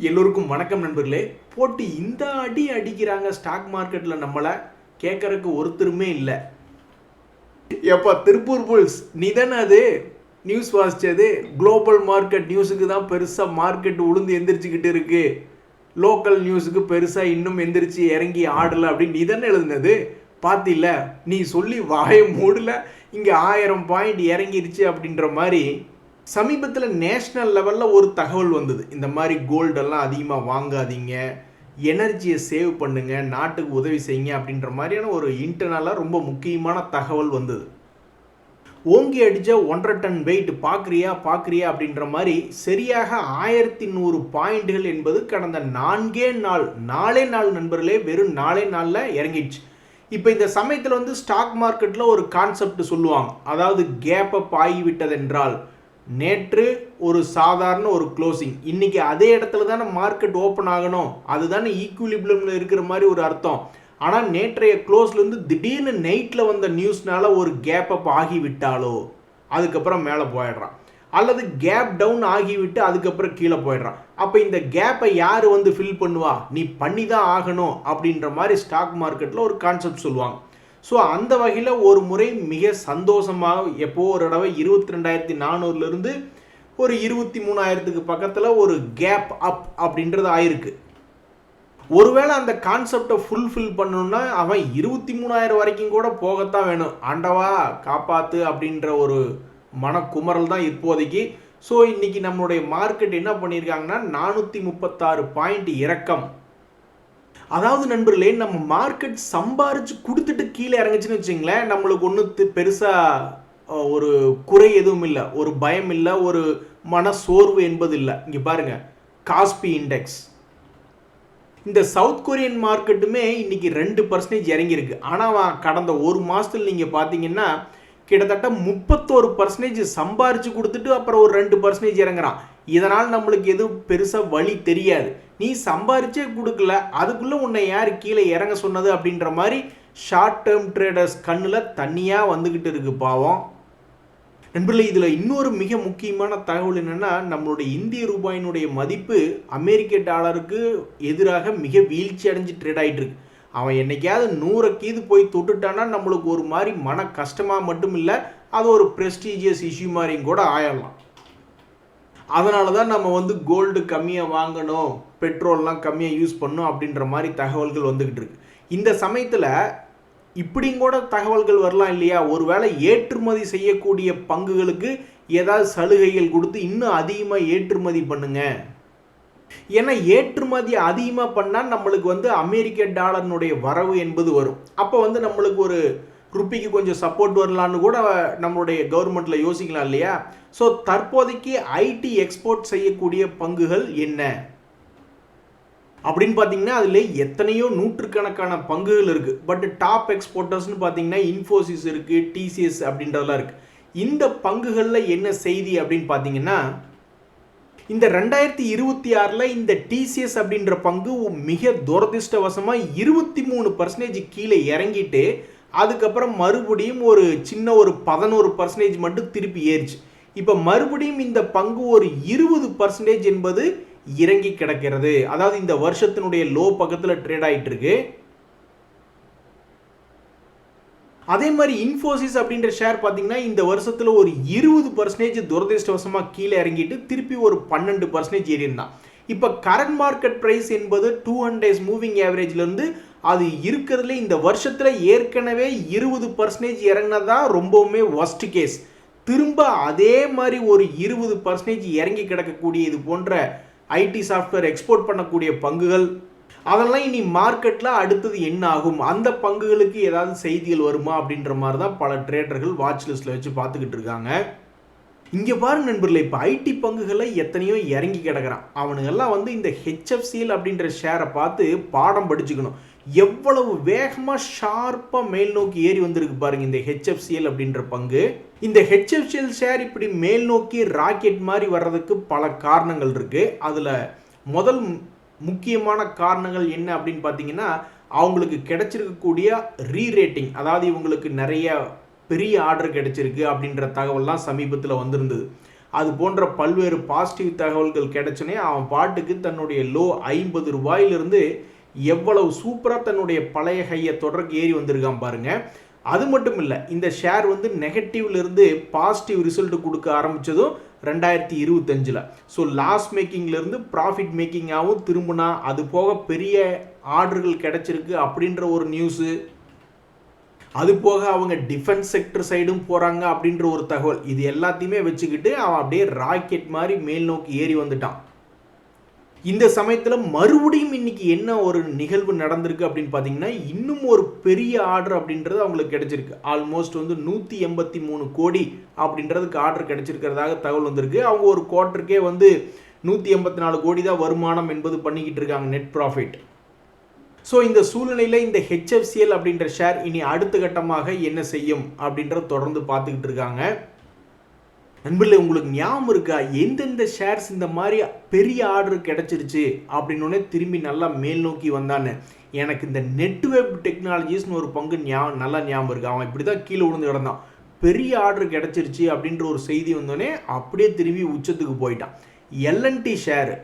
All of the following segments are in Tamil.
எல்லோருக்கும் வணக்கம் நண்பர்களே. போட்டு இந்த அடி அடிக்கிறாங்க ஸ்டாக் மார்க்கெட்டில், நம்மளை கேட்கறதுக்கு ஒருத்தருமே இல்லை. எப்போ திருப்பூர் புல்ஸ் நீ தானே அது நியூஸ் வாசித்தது? குளோபல் மார்க்கெட் நியூஸுக்கு தான் பெருசாக மார்க்கெட் உளுந்து எந்திரிச்சிக்கிட்டு இருக்கு, லோக்கல் நியூஸுக்கு பெருசாக இன்னும் எந்திரிச்சு இறங்கி ஆடலை அப்படின்னு நீ தானே எழுதுனது. பார்த்தில்ல, நீ சொல்லி வாயை மூடல, இங்கே 1000 பாயிண்ட் இறங்கிருச்சு அப்படின்ற மாதிரி. சமீபத்தில் நேஷ்னல் லெவலில் ஒரு தகவல் வந்தது, இந்த மாதிரி கோல்டெல்லாம் அதிகமாக வாங்காதீங்க, எனர்ஜியை சேவ் பண்ணுங்க, நாட்டுக்கு உதவி செய்யுங்க அப்படின்ற மாதிரியான ஒரு இன்டர்னலாக ரொம்ப முக்கியமான தகவல் வந்தது. ஓங்கி அடித்த 1.5 டன் வெயிட் பார்க்குறியா அப்படின்ற மாதிரி சரியாக 1100 பாயிண்ட்கள் என்பது கடந்த 4 நாள் நண்பர்களே, வெறும் 4 நாளில் இறங்கிடுச்சு. இப்போ இந்த சமயத்தில் வந்து ஸ்டாக் மார்க்கெட்டில் ஒரு கான்செப்ட் சொல்லுவாங்க, அதாவது கேப் அப் ஆகிவிட்டதென்றால் நேற்று ஒரு சாதாரண ஒரு க்ளோசிங், இன்னைக்கு அதே இடத்துல தானே மார்க்கெட் ஓப்பன் ஆகணும், அதுதானே ஈக்குவிலிபியமில் இருக்கிற மாதிரி ஒரு அர்த்தம். ஆனால் நேற்றைய க்ளோஸ்லேருந்து திடீர்னு நைட்டில் வந்த நியூஸ்னால ஒரு கேப் அப் ஆகிவிட்டாலோ அதுக்கப்புறம் மேலே போயிடுறான், அல்லது கேப் டவுன் ஆகிவிட்டு அதுக்கப்புறம் கீழே போயிடுறான். அப்போ இந்த கேப்பை யார் வந்து ஃபில் பண்ணுவா? நீ பண்ணி தான் ஆகணும் அப்படின்ற மாதிரி ஸ்டாக் மார்க்கெட்டில் ஒரு கான்செப்ட் சொல்லுவாங்க. ஸோ அந்த வகையில் ஒரு முறை மிக சந்தோஷமாக எப்போ ஒரு தடவை 22,400லேருந்து ஒரு 23,000க்கு பக்கத்தில் ஒரு கேப் அப் அப்படின்றது ஆயிருக்கு. ஒருவேளை அந்த கான்செப்டை ஃபுல்ஃபில் பண்ணணும்னா அவன் 23,000 வரைக்கும் கூட போகத்தான் வேணும். ஆண்டவா காப்பாற்று அப்படின்ற ஒரு மனக்குமரல் தான் இப்போதைக்கு. ஸோ இன்னைக்கு நம்மளுடைய மார்க்கெட் என்ன பண்ணியிருக்காங்கன்னா 436 பாயிண்ட் இறக்கம். அதாவது நண்பர்களே, நம்ம மார்க்கெட் சம்பாரிச்சு கொடுத்துட்டு கீழே இறங்குச்சுன்னு வச்சுங்களேன், நம்மளுக்கு ஒன்றும் பெருசாக ஒரு குறை எதுவும் இல்லை, ஒரு பயம் இல்லை, ஒரு மன சோர்வு என்பது இல்லை. இங்கே பாருங்க, காஸ்பி இண்டெக்ஸ், இந்த சவுத் கொரியன் மார்க்கெட்டுமே இன்னைக்கு 2% இறங்கியிருக்கு. ஆனால் கடந்த ஒரு மாதத்தில் நீங்கள் பார்த்தீங்கன்னா கிட்டத்தட்ட 31% சம்பாரிச்சு கொடுத்துட்டு அப்புறம் ஒரு 2% இறங்குறான். இதனால் நம்மளுக்கு எதுவும் பெருசாக வழி தெரியாது. நீ சம்பாரிச்சே கொடுக்கல, அதுக்குள்ளே உன்னை யார் கீழே இறங்க சொன்னது அப்படின்ற மாதிரி ஷார்ட் டேர்ம் ட்ரேடர்ஸ் கண்ணில் தண்ணியாக வந்துக்கிட்டு இருக்கு பாவம். நண்பர்களே, இதில் இன்னொரு மிக முக்கியமான தகவல் என்னென்னா, நம்மளுடைய இந்திய ரூபாயினுடைய மதிப்பு அமெரிக்க டாலருக்கு எதிராக மிக வீழ்ச்சி அடைஞ்சு ட்ரேட் ஆகிட்டு இருக்கு. அவன் என்னைக்காவது 100 கீது போய் தொட்டுட்டானா நம்மளுக்கு ஒரு மாதிரி மன கஷ்டமாக மட்டும் இல்லை, அது ஒரு ப்ரெஸ்டீஜியஸ் இஷ்யூ மாதிரியும் கூட ஆயிடலாம். அதனால தான் நம்ம வந்து கோல்டு கம்மியாக வாங்கணும், பெட்ரோல்லாம் கம்மியாக யூஸ் பண்ணணும் அப்படின்ற மாதிரி தகவல்கள் வந்துக்கிட்டு இருக்கு. இந்த சமயத்தில் இப்படியும் கூட தகவல்கள் வரலாம் இல்லையா? ஒருவேளை ஏற்றுமதி செய்யக்கூடிய பங்குகளுக்கு ஏதாவது சலுகைகள் கொடுத்து இன்னும் அதிகமாக ஏற்றுமதி பண்ணுங்க. ஏன்னா ஏற்றுமதி அதிகமாக பண்ணால் நம்மளுக்கு வந்து அமெரிக்க டாலர்னுடைய வரவு என்பது வரும். அப்போ வந்து நம்மளுக்கு ஒரு ருப்பிக்கு கொஞ்சம் சப்போர்ட் வரலான்னு கூட நம்மளுடைய கவர்மெண்ட்டில் யோசிக்கலாம் இல்லையா? ஸோ தற்போதைக்கு ஐடி எக்ஸ்போர்ட் செய்யக்கூடிய பங்குகள் என்ன அப்படின்னு பார்த்தீங்கன்னா அதில் எத்தனையோ நூற்றுக்கணக்கான பங்குகள் இருக்குது. பட் டாப் எக்ஸ்போர்ட்டர்ஸ்னு பார்த்தீங்கன்னா இன்ஃபோசிஸ் இருக்குது, டிசிஎஸ் அப்படின்றதெல்லாம் இருக்குது. இந்த பங்குகளில் என்ன செய்தி அப்படின்னு பார்த்தீங்கன்னா, இந்த 2026 இந்த டிசிஎஸ் அப்படின்ற பங்கு மிக துரதிருஷ்டவசமாக 23% கீழே இறங்கிட்டு அதுக்கப்புறம் மறுபடியும் ஒரு சின்ன ஒரு 11% மட்டும் திருப்பி ஏறிச்சு. இப்போ மறுபடியும் இந்த பங்கு ஒரு 20% என்பது இறங்கி கிடக்கிறது. அதாவது இந்த வருஷத்தினுடைய லோ பக்கத்தில் ட்ரேட் ஆகிட்டு இருக்கு. அதே மாதிரி இன்ஃபோசிஸ் அப்படின்ற ஷேர் பார்த்தீங்கன்னா இந்த வருஷத்தில் ஒரு 20% துரதிருஷ்டவசமாக கீழே இறங்கிட்டு திருப்பி ஒரு 12% ஏறியிருந்தான். இப்போ கரண்ட் மார்க்கெட் ப்ரைஸ் என்பது 200 days மூவிங் ஆவரேஜ்லேருந்து அது இருக்கிறதுல இந்த வருஷத்தில் ஏற்கனவே 20% இறங்கினதான் ரொம்பவுமே ஒஸ்ட் கேஸ். திரும்ப அதே மாதிரி ஒரு 20% இறங்கி கிடக்கக்கூடிய இது போன்ற ஐடி சாஃப்ட்வேர் எக்ஸ்போர்ட் பண்ணக்கூடிய பங்குகள், அதெல்லாம் இனி மார்க்கெட்டில் அடுத்தது என்ன ஆகும், அந்த பங்குகளுக்கு ஏதாவது செய்திகள் வருமா அப்படின்ற மாதிரி தான் பல ட்ரேடர்கள் வாட்ச் லிஸ்ட்டில் வச்சு பார்த்துக்கிட்டு இருக்காங்க. இங்கே பாருங்க நண்பர்களே, இப்போ ஐடி பங்குகளை எத்தனையோ இறங்கி கிடக்கிறான். அவனுங்கெல்லாம் வந்து இந்த ஹெச்எஃப்சிஎல் அப்படின்ற ஷேரை பார்த்து பாடம் படிச்சுக்கணும். எவ்வளவு வேகமாக ஷார்ப்பாக மேல் நோக்கி ஏறி வந்திருக்கு பாருங்க இந்த ஹெச்எஃப்சிஎல் அப்படின்ற பங்கு. இந்த ஹெச்எஃப்சிஎல் ஷேர் இப்படி மேல் நோக்கி ராக்கெட் மாதிரி வர்றதுக்கு பல காரணங்கள் இருக்குது. அதில் முதல் முக்கியமான காரணங்கள் என்ன அப்படின்னு பார்த்தீங்கன்னா, அவங்களுக்கு கிடைச்சிருக்கக்கூடிய ரீரேட்டிங், அதாவது இவங்களுக்கு நிறைய பெரிய ஆர்டர் கிடைச்சிருக்கு அப்படின்ற தகவல்லாம் சமீபத்தில் வந்திருந்தது. அது போன்ற பல்வேறு பாசிட்டிவ் தகவல்கள் கிடைச்சனே அவன் பாட்டுக்கு தன்னுடைய லோ 50 ரூபாயிலிருந்து எவ்வளவு சூப்பராக தன்னுடைய பழைய ஹையை தொடர்க்கு ஏறி வந்திருக்கான் பாருங்க. அது மட்டும் இல்லை, இந்த ஷேர் வந்து நெகட்டிவ்லேருந்து பாசிட்டிவ் ரிசல்ட் கொடுக்க ஆரம்பித்ததும் 2025. ஸோ லாஸ் மேக்கிங்லேருந்து ப்ராஃபிட் மேக்கிங்காகவும் திரும்பினா, அது போக பெரிய ஆர்டர்கள் கிடைச்சிருக்கு அப்படின்ற ஒரு நியூஸு, அது போக அவங்க டிஃபென்ஸ் செக்டர் சைடும் போகிறாங்க அப்படின்ற ஒரு தகவல், இது எல்லாத்தையுமே வச்சுக்கிட்டு அவன் அப்படியே ராக்கெட் மாதிரி மேல் நோக்கி ஏறி வந்துட்டான். இந்த சமயத்தில் மறுபடியும் இன்னைக்கு என்ன ஒரு நிகழ்வு நடந்திருக்கு அப்படின்னு பார்த்தீங்கன்னா, இன்னும் ஒரு பெரிய ஆர்டர் அப்படின்றது அவங்களுக்கு கிடைச்சிருக்கு. ஆல்மோஸ்ட் வந்து 183 கோடி அப்படின்றதுக்கு ஆர்டர் கிடைச்சிருக்கிறதாக தகவல் வந்திருக்கு. அவங்க ஒரு குவார்ட்டருக்கே வந்து 184 கோடி தான் வருமானம் என்பது பண்ணிக்கிட்டு இருக்காங்க, நெட் ப்ராஃபிட். ஸோ இந்த சூழ்நிலையில் இந்த HFCL அப்படின்ற ஷேர் இனி அடுத்த கட்டமாக என்ன செய்யும் அப்படின்றத தொடர்ந்து பார்த்துக்கிட்டு இருக்காங்க. நண்பர்களே, உங்களுக்கு ஞாபகம் இருக்கா எந்தெந்த ஷேர்ஸ் இந்த மாதிரி பெரிய ஆர்டர் கிடைச்சிருச்சு அப்படின்னோடனே திரும்பி நல்லா மேல் நோக்கி வந்தான்னு? எனக்கு இந்த நெட்வெப் டெக்னாலஜிஸ்னு ஒரு பங்கு நல்லா ஞாபகம் இருக்கு. அவன் இப்படி தான் கீழே விழுந்து கிடந்தான். பெரிய ஆர்டர் கிடைச்சிருச்சு அப்படின்ற ஒரு செய்தி வந்தோடனே அப்படியே திரும்பி உச்சத்துக்கு போயிட்டான். L&T ஷேர்,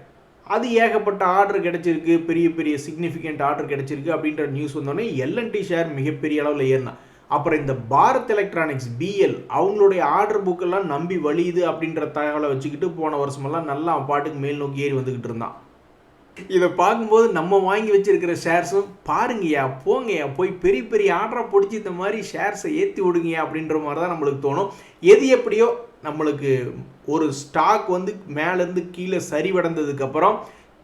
அது ஏகப்பட்ட ஆர்டர் கிடைச்சிருக்கு, பெரிய பெரிய சிக்னிஃபிகண்ட் ஆர்டர் கிடைச்சிருக்கு அப்படின்ற நியூஸ் வந்தோடனே L&T ஷேர் மிகப்பெரிய அளவில் ஏறினான். அப்புறம் இந்த பாரத் எலக்ட்ரானிக்ஸ் BL, அவங்களுடைய ஆர்டர் புக்கெல்லாம் நம்பி வழியுது அப்படின்ற தகவலை வச்சுக்கிட்டு போன வருஷமெல்லாம் நல்லா பாட்டுக்கு மேல் நோக்கி ஏறி வந்துக்கிட்டு இருந்தான். இதை பார்க்கும்போது நம்ம வாங்கி வச்சிருக்கிற ஷேர்ஸும் பாருங்கய்யா, போங்கய்யா, போய் பெரிய பெரிய ஆர்டரை பிடிச்சி இந்த மாதிரி ஷேர்ஸை ஏற்றி விடுங்கய்யா அப்படின்ற மாதிரி தான் நம்மளுக்கு தோணும். எது எப்படியோ நம்மளுக்கு ஒரு ஸ்டாக் வந்து மேலேருந்து கீழே சரிவடைந்ததுக்கப்புறம்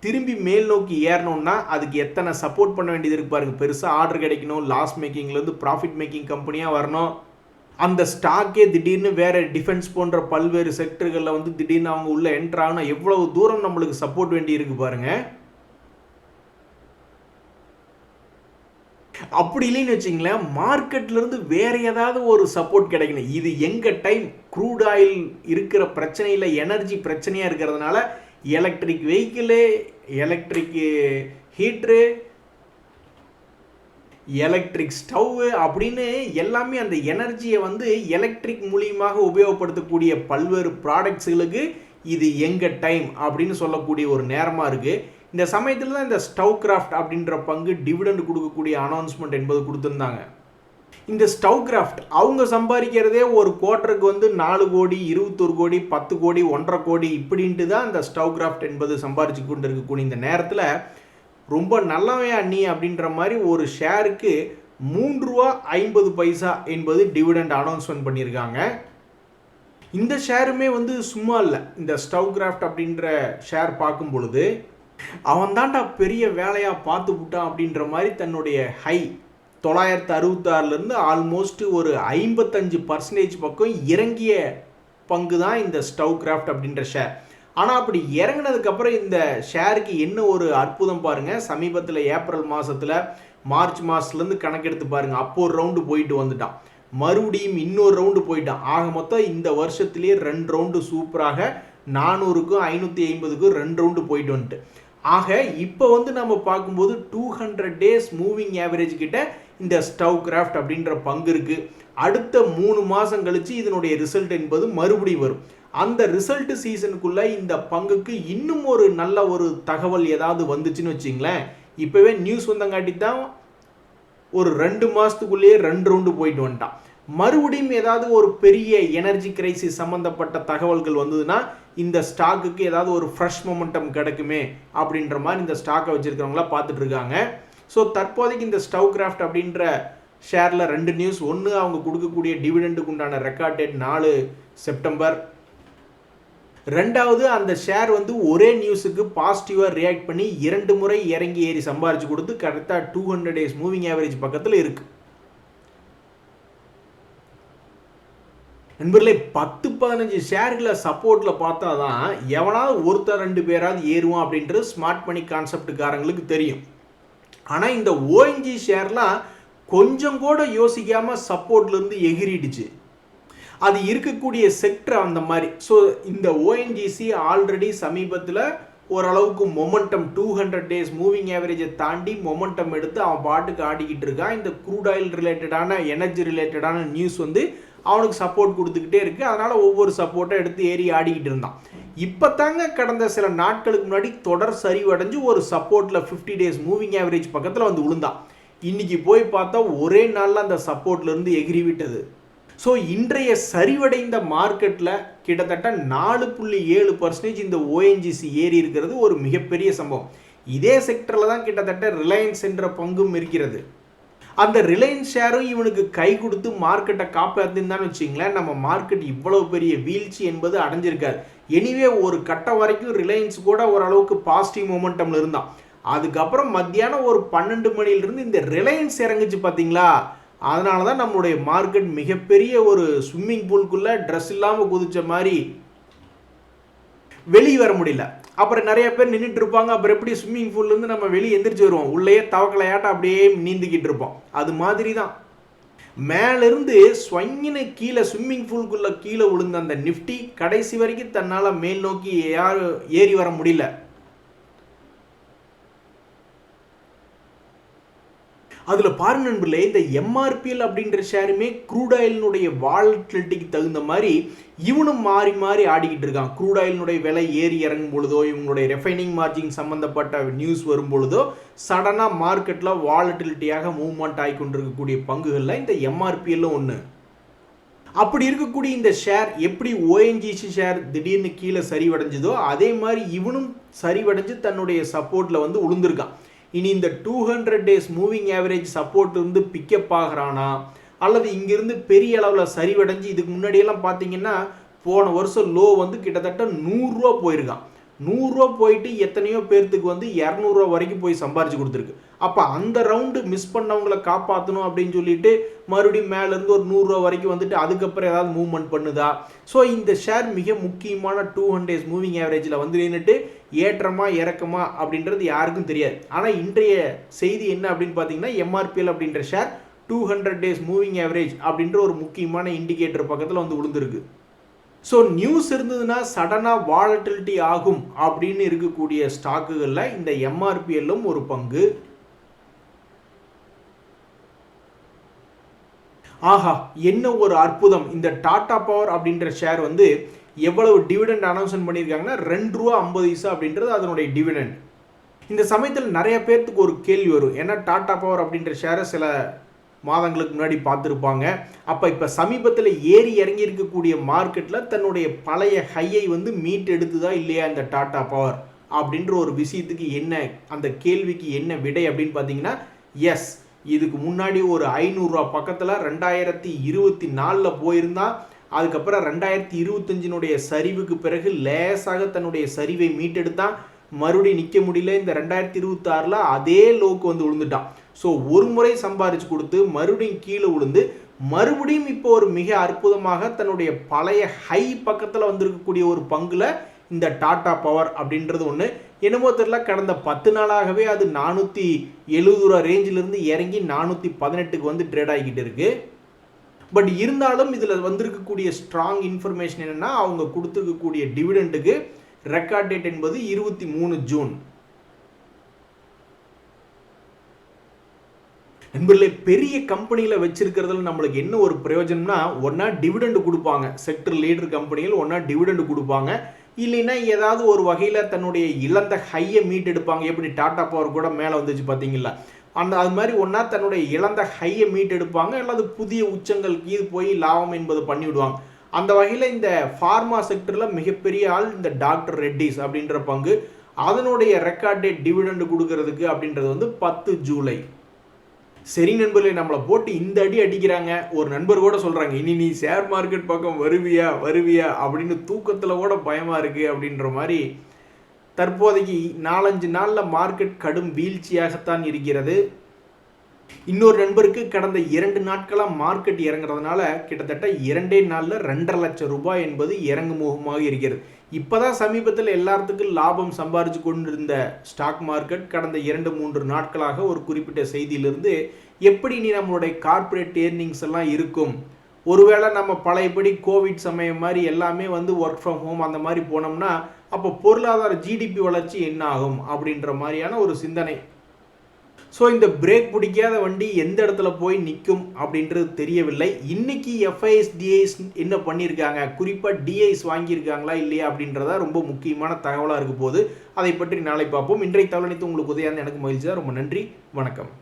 திரும்பி மேல் நோக்கி ஏறணும்னா அதுக்கு எத்தனை சப்போர்ட் பண்ண வேண்டியது இருக்கு பாருங்க. பெருசாக ஆர்டர் கிடைக்கணும், லாஸ் மேக்கிங்லேருந்து ப்ராஃபிட் மேக்கிங் கம்பெனியாக வரணும், அந்த ஸ்டாக்கே திடீர்னு வேற டிஃபென்ஸ் போன்ற பல்வேறு செக்டர்களில் வந்து திடீர்னு அவங்க உள்ள என்ட்ரு ஆகணும், எவ்வளவு தூரம் நம்மளுக்கு சப்போர்ட் வேண்டி இருக்கு பாருங்க. அப்படி இல்லைன்னு வச்சிங்களேன், மார்க்கெட்லேருந்து வேற ஏதாவது ஒரு சப்போர்ட் கிடைக்கணும். இது எங்கள் டைம் க்ரூட் ஆயில் இருக்கிற பிரச்சனையில் எனர்ஜி பிரச்சனையாக இருக்கிறதுனால எலக்ட்ரிக் வெஹிக்கிளு, எலக்ட்ரிக் ஹீட்ரு, எலக்ட்ரிக் ஸ்டவ்வு அப்படின்னு எல்லாமே அந்த எனர்ஜியை வந்து எலக்ட்ரிக் மூலியமாக உபயோகப்படுத்தக்கூடிய பல்வேறு ப்ராடக்ட்ஸுகளுக்கு இது எங்கள் டைம் அப்படின்னு சொல்லக்கூடிய ஒரு நேரமாக இருக்குது. இந்த சமயத்தில் தான் இந்த ஸ்டவ் கிராஃப்ட் அப்படின்ற பங்கு டிவிடெண்ட் கொடுக்கக்கூடிய அனௌன்ஸ்மெண்ட் என்பது கொடுத்துருந்தாங்க. இந்த ஸ்டவ் கிராஃப்ட் அவங்க சம்பாதிக்கிறதே ஒரு குவார்ட்டருக்கு வந்து 4 கோடி, 21 கோடி, 10 கோடி, 1.5 கோடி இப்படின்ட்டு தான் இந்த ஸ்டவ் கிராஃப்ட் என்பது சம்பாதிச்சு கொண்டு இருக்கக்கூடிய இந்த நேரத்தில் ரொம்ப நல்லவே அண்ணி அப்படின்ற மாதிரி ஒரு ஷேருக்கு ₹3.50 என்பது டிவிடெண்ட் அனௌன்ஸ்மெண்ட் பண்ணியிருக்காங்க. இந்த ஷேருமே வந்து சும்மா இல்லை. இந்த ஸ்டவ் கிராஃப்ட் அப்படின்ற ஷேர் பார்க்கும் பொழுது அவன் தான்டா பெரிய வேலையாக பார்த்து விட்டான் அப்படின்ற மாதிரி தன்னுடைய ஹை 966 ஆல்மோஸ்ட் ஒரு 55% பக்கம் இறங்கிய பங்கு தான் இந்த ஸ்டவ் கிராஃப்ட் அப்படின்ற ஷேர். ஆனால் அப்படி இறங்கினதுக்கப்புறம் இந்த ஷேருக்கு என்ன ஒரு அற்புதம் பாருங்கள். சமீபத்தில் ஏப்ரல் மாதத்தில் மார்ச் மாதத்துலேருந்து கணக்கெடுத்து பாருங்கள், அப்போ ஒரு ரவுண்டு போயிட்டு வந்துட்டான், மறுபடியும் இன்னொரு ரவுண்டு போயிட்டான். ஆக மொத்தம் இந்த வருஷத்துலேயே 2 ரவுண்டு சூப்பராக 400க்கும் 550க்கும் 2 ரவுண்டு போயிட்டு வந்துட்டு. ஆக இப்போ வந்து நம்ம பார்க்கும்போது 200 டேஸ் மூவிங் ஆவரேஜ் கிட்ட இந்த ஸ்டவ் கிராஃப்ட் அப்படின்ற பங்கு இருக்குது. அடுத்த 3 மாதம் கழித்து இதனுடைய ரிசல்ட் என்பது மறுபடியும் வரும். அந்த ரிசல்ட் சீசனுக்குள்ளே இந்த பங்குக்கு இன்னும் ஒரு நல்ல ஒரு தகவல் ஏதாவது வந்துச்சுன்னு வச்சிங்களேன், இப்போவே நியூஸ் வந்தங்காட்டி தான் ஒரு 2 மாதத்துக்குள்ளேயே 2 ரவுண்டு போயிட்டு வந்துட்டான். மறுபடியும் ஏதாவது ஒரு பெரிய எனர்ஜி கிரைசிஸ் சம்மந்தப்பட்ட தகவல்கள் வந்ததுன்னா இந்த ஸ்டாக்குக்கு ஏதாவது ஒரு ஃப்ரெஷ் மொமெண்டம் கிடைக்குமே அப்படின்ற மாதிரி இந்த ஸ்டாக்கை வச்சுருக்கிறவங்களாம் பார்த்துட்டு இருக்காங்க. ஸோ தற்போதைக்கு இந்த ஸ்டவ் கிராஃப்ட் அப்படின்ற ஷேரில் 2 நியூஸ். ஒன்று, அவங்க கொடுக்கக்கூடிய டிவிடெண்டுக்கு உண்டான ரெக்கார்ட் டேட் 4 செப்டம்பர். ரெண்டாவது, அந்த ஷேர் வந்து ஒரே நியூஸுக்கு பாசிட்டிவாக ரியாக்ட் பண்ணி 2 முறை இறங்கி ஏறி சம்பாரிச்சு கொடுத்து கரெக்டாக 200 டேஸ் மூவிங் ஆவரேஜ் பக்கத்தில் இருக்குது. நண்பர்களே, 10-15 ஷேர்களை சப்போர்ட்டில் பார்த்தா தான் எவனாவது ஒருத்தர் 2 பேராவது ஏறுவான் அப்படின்றது ஸ்மார்ட் மணி கான்செப்டுக்காரங்களுக்கு தெரியும். ஆனால் இந்த ONG ஷேர்லாம் கொஞ்சம் கூட யோசிக்காமல் சப்போர்ட்லேருந்து எகிரிடுச்சு. அது இருக்கக்கூடிய செக்டர் அந்த மாதிரி. ஸோ இந்த ONGC ஆல்ரெடி சமீபத்தில் ஓரளவுக்கு மொமெண்டம் 200 டேஸ் மூவிங் ஆவரேஜை தாண்டி மொமெண்டம் எடுத்து அவன் பாட்டுக்கு ஆடிக்கிட்டு இருக்கான். இந்த க்ரூட் ஆயில் ரிலேட்டடான எனர்ஜி ரிலேட்டடான நியூஸ் வந்து அவனுக்கு சப்போர்ட் கொடுத்துக்கிட்டே இருக்கு. அதனால ஒவ்வொரு சப்போர்ட்டை எடுத்து ஏறி ஆடிக்கிட்டு இருந்தான். இப்போ தாங்க கடந்த சில நாட்களுக்கு முன்னாடி தொடர் சரிவடைஞ்சு ஒரு சப்போர்ட்ல 50 டேஸ் மூவிங் ஆவரேஜ் பக்கத்தில் வந்து விழுந்தான். இன்னைக்கு போய் பார்த்தா ஒரே நாளில் அந்த சப்போர்ட்ல இருந்து எகிரி விட்டது. ஸோ இன்றைய சரிவடைந்த மார்க்கெட்டில் கிட்டத்தட்ட 4.7% இந்த ஓஎன்ஜிசி ஏறி இருக்கிறது ஒரு மிகப்பெரிய சம்பவம். இதே செக்டரில் தான் கிட்டத்தட்ட ரிலையன்ஸ் என்ற பங்கும் இருக்கிறது. அந்த ரிலையன்ஸ் ஷேரும் இவனுக்கு கை கொடுத்து மார்க்கெட்டை காப்பாற்றிருந்தான்னு வச்சிங்களேன், நம்ம மார்க்கெட் இவ்வளவு பெரிய வீழ்ச்சி என்பது அடைஞ்சிருக்காது. எனிவே ஒரு கட்டம் வரைக்கும் ரிலையன்ஸ் கூட ஓரளவுக்கு பாசிட்டிவ் மொமெண்டம்ல இருந்தான். அதுக்கப்புறம் மத்தியானம் ஒரு 12 மணிலிருந்து இந்த ரிலையன்ஸ் இறங்குச்சு பார்த்தீங்களா, அதனால தான் நம்மளுடைய மார்க்கெட் மிகப்பெரிய ஒரு ஸ்விம்மிங் பூலுக்குள்ள ட்ரெஸ் இல்லாமல் குதிச்ச மாதிரி வெளியே வர முடியல. அப்புறம் நிறைய பேர் நின்றுட்டு இருப்பாங்க. அப்புறம் எப்படி ஸ்விம்மிங் பூல்லேருந்து நம்ம வெளியே எந்திரிச்சு வருவோம், உள்ளேயே தவக்கலையாட்டம் அப்படியே நீந்திக்கிட்டு இருப்போம். அது மாதிரி தான் மேலிருந்து ஸ்வங்கின கீழே ஸ்விம்மிங் பூலுக்குள்ள கீழே விழுந்த அந்த நிஃப்டி கடைசி வரைக்கும் தன்னால் மேல் நோக்கி ஏறி வர முடியல. அதில் பாருங்க நண்பர்களே, இந்த எம்ஆர்பிஎல் அப்படின்ற ஷேருமே க்ரூட் ஆயிலினுடைய வாலட்டிலிட்டிக்கு தகுந்த மாதிரி இவனும் மாறி மாறி ஆடிக்கிட்டு இருக்கான். க்ரூட் ஆயிலினுடைய விலை ஏறி இறங்கும் பொழுதோ, இவங்களுடைய ரெஃபைனிங் மார்ஜின் சம்மந்தப்பட்ட நியூஸ் வரும் பொழுதோ சடனாக மார்க்கெட்டில் வாலட்டிலிட்டியாக மூவ்மெண்ட் ஆகி கொண்டிருக்கக்கூடிய பங்குகளில் இந்த எம்ஆர்பிஎல்லும் ஒன்று. அப்படி இருக்கக்கூடிய இந்த ஷேர் எப்படி ஓஎன்ஜிசி ஷேர் திடீர்னு கீழே சரிவடைஞ்சதோ அதே மாதிரி இவனும் சரிவடைஞ்சு தன்னுடைய சப்போர்ட்டில் வந்து உளுந்திருக்கான். இனி இந்த 200 டேஸ் மூவிங் ஆவரேஜ் சப்போர்ட் வந்து பிக்கப் ஆகிறானா அல்லது இங்கிருந்து பெரிய அளவில் சரிவடைஞ்சு, இதுக்கு முன்னாடியெல்லாம் பார்த்தீங்கன்னா போன வருஷம் லோ வந்து கிட்டத்தட்ட 100 ரூபா போயிருக்கான். 100 ரூபா போயிட்டு எத்தனையோ பேர்த்துக்கு வந்து 200 ரூபா வரைக்கும் போய் சம்பாரிச்சு கொடுத்துருக்கு. அப்போ அந்த ரவுண்டு மிஸ் பண்ணவங்களை காப்பாற்றணும் அப்படின்னு சொல்லிட்டு மறுபடியும் மேலேருந்து ஒரு 100 ரூபா வரைக்கும் வந்துட்டு அதுக்கப்புறம் ஏதாவது மூவ்மெண்ட் பண்ணுதா? ஸோ இந்த ஷேர் மிக முக்கியமான 200 டேஸ் மூவிங் ஆவரேஜில் வந்து நின்றுட்டு ஏற்றமா இறக்கமா அப்படின்றது யாருக்கும் தெரியாது. ஆனால் இன்றைய செய்தி என்ன அப்படின்னு பார்த்தீங்கன்னா, எம்ஆர்பிஎல் அப்படின்ற ஷேர் 200 டேஸ் மூவிங் ஆவரேஜ் அப்படின்ற ஒரு முக்கியமான இண்டிகேட்டர் பக்கத்தில் வந்து விழுந்திருக்கு. ஸோ நியூஸ் இருந்ததுன்னா சடனாக வாலட்டிலிட்டி ஆகும் அப்படின்னு இருக்கக்கூடிய ஸ்டாக்குகளில் இந்த எம்ஆர்பிஎல்லும் ஒரு பங்கு. ஆஹா, என்ன ஒரு அற்புதம்! இந்த டாடா பவர் அப்படின்ற ஷேர் வந்து எவ்வளவு டிவிடெண்ட் அனௌன்ஸ்மெண்ட் பண்ணியிருக்காங்கன்னா ₹2.50 அப்படின்றது அதனுடைய டிவிடெண்ட். இந்த சமயத்தில் நிறைய பேர்த்துக்கு ஒரு கேள்வி வரும், ஏன்னா டாடா பவர் அப்படின்ற ஷேரை சில மாதங்களுக்கு முன்னாடி பார்த்துருப்பாங்க. அப்போ இப்போ சமீபத்தில் ஏறி இறங்கி இருக்கக்கூடிய மார்க்கெட்டில் தன்னுடைய பழைய ஹையை வந்து மீட் எடுத்துதா இல்லையா இந்த டாடா பவர் அப்படின்ற ஒரு விஷயத்துக்கு என்ன, அந்த கேள்விக்கு என்ன விடை அப்படின்னு பார்த்தீங்கன்னா, எஸ். இதுக்கு முன்னாடி ஒரு 500 ரூபா பக்கத்தில் 2024 போயிருந்தான். அதுக்கப்புறம் 2025 சரிவுக்கு பிறகு லேசாக தன்னுடைய சரிவை மீட்டெடுத்தான். மறுபடியும் நிற்க முடியல. இந்த 2026 அதே லோக்கு வந்து விழுந்துட்டான். ஸோ ஒரு முறை சம்பாரிச்சு கொடுத்து மறுபடியும் கீழே விழுந்து மறுபடியும் இப்போ ஒரு மிக அற்புதமாக தன்னுடைய பழைய ஹை பக்கத்தில் வந்திருக்கக்கூடிய ஒரு பங்குல இந்த டாடா பவர் அப்படின்றது ஒன்று. என்னமோ தெரியல, கடந்த 10 நாளாகவே அது 470 ரூபா ரேஞ்சிலிருந்து இறங்கி 418க்கு வந்து ட்ரேட் ஆகிக்கிட்டு இருக்கு. பட் இருந்தாலும் இதில் வந்திருக்கக்கூடிய ஸ்ட்ராங் இன்ஃபர்மேஷன் என்னென்னா, அவங்க கொடுத்துருக்கக்கூடிய டிவிடெண்டுக்கு ரெக்கார்ட் டேட் என்பது 23 ஜூன். நண்பர்களே, பெரிய கம்பெனியில் வச்சிருக்கிறதுல நம்மளுக்கு என்ன ஒரு பிரயோஜனம்னா, ஒன்றா டிவிடெண்டு கொடுப்பாங்க, செக்டர் லீடர் கம்பெனிகள் ஒன்றா டிவிடெண்டு கொடுப்பாங்க, இல்லைன்னா ஏதாவது ஒரு வகையில் தன்னுடைய இழந்த ஹையை மீட் எடுப்பாங்க. எப்படி டாடா பவர் கூட மேலே வந்துச்சு பார்த்தீங்களா, அது மாதிரி ஒன்றா தன்னுடைய இழந்த ஹையை மீட் எடுப்பாங்க, அல்லது புதிய உச்சங்கள் கீழ் போய் லாபம் என்பது பண்ணிவிடுவாங்க. அந்த வகையில் இந்த ஃபார்மா செக்டரில் மிகப்பெரிய ஆள் இந்த டாக்டர் ரெட்டிஸ் அப்படின்ற பங்கு. அதனுடைய ரெக்கார்ட் டேட் டிவிடெண்டு கொடுக்கறதுக்கு அப்படின்றது வந்து 10 ஜூலை. சரி நண்பர்களே, நம்மளை போட்டு இந்த அடி அடிக்கிறாங்க. ஒரு நண்பர் கூட சொல்கிறாங்க, இனி நீ ஷேர் மார்க்கெட் பக்கம் வருவியா அப்படின்னு தூக்கத்தில் கூட பயமாக இருக்குது அப்படின்ற மாதிரி. தற்போதைக்கு 4-5 நாளில் மார்க்கெட் கடும் வீழ்ச்சியாகத்தான் இருக்கிறது. இன்னொரு நண்பருக்கு கடந்த 2 நாட்களாக மார்க்கெட் இறங்குறதுனால கிட்டத்தட்ட 2 நாளில் 2.5 லட்சம் ரூபாய் என்பது இறங்குமுகமாக இருக்கிறது. இப்போதான் சமீபத்தில் எல்லாத்துக்கும் லாபம் சம்பாரிச்சு கொண்டிருந்த ஸ்டாக் மார்க்கெட் கடந்த 2-3 நாட்களாக ஒரு குறிப்பிட்ட செய்தியிலிருந்து எப்படி நீ நம்மளுடைய கார்ப்பரேட் ஏர்னிங்ஸ் எல்லாம் இருக்கும், ஒருவேளை நம்ம பழையபடி கோவிட் சமயம் மாதிரி எல்லாமே வந்து ஒர்க் ஃப்ரம் ஹோம் அந்த மாதிரி போனோம்னா அப்போ பொருளாதார ஜிடிபி வளர்ச்சி என்ன ஆகும் அப்படின்ற மாதிரியான ஒரு சிந்தனை. ஸோ இந்த பிரேக் பிடிக்காத வண்டி எந்த இடத்துல போய் நிற்கும் அப்படின்றது தெரியவில்லை. இன்னைக்கு FIS-DIS என்ன பண்ணியிருக்காங்க, குறிப்பாக டிஐஸ் வாங்கியிருக்காங்களா இல்லையா அப்படின்றதா ரொம்ப முக்கியமான தகவலாக இருக்க போது. அதை பற்றி நாளை பார்ப்போம். இன்றைய தகவல் உங்களுக்கு உதவியாக எனக்கு மகிழ்ச்சி தான். ரொம்ப நன்றி, வணக்கம்.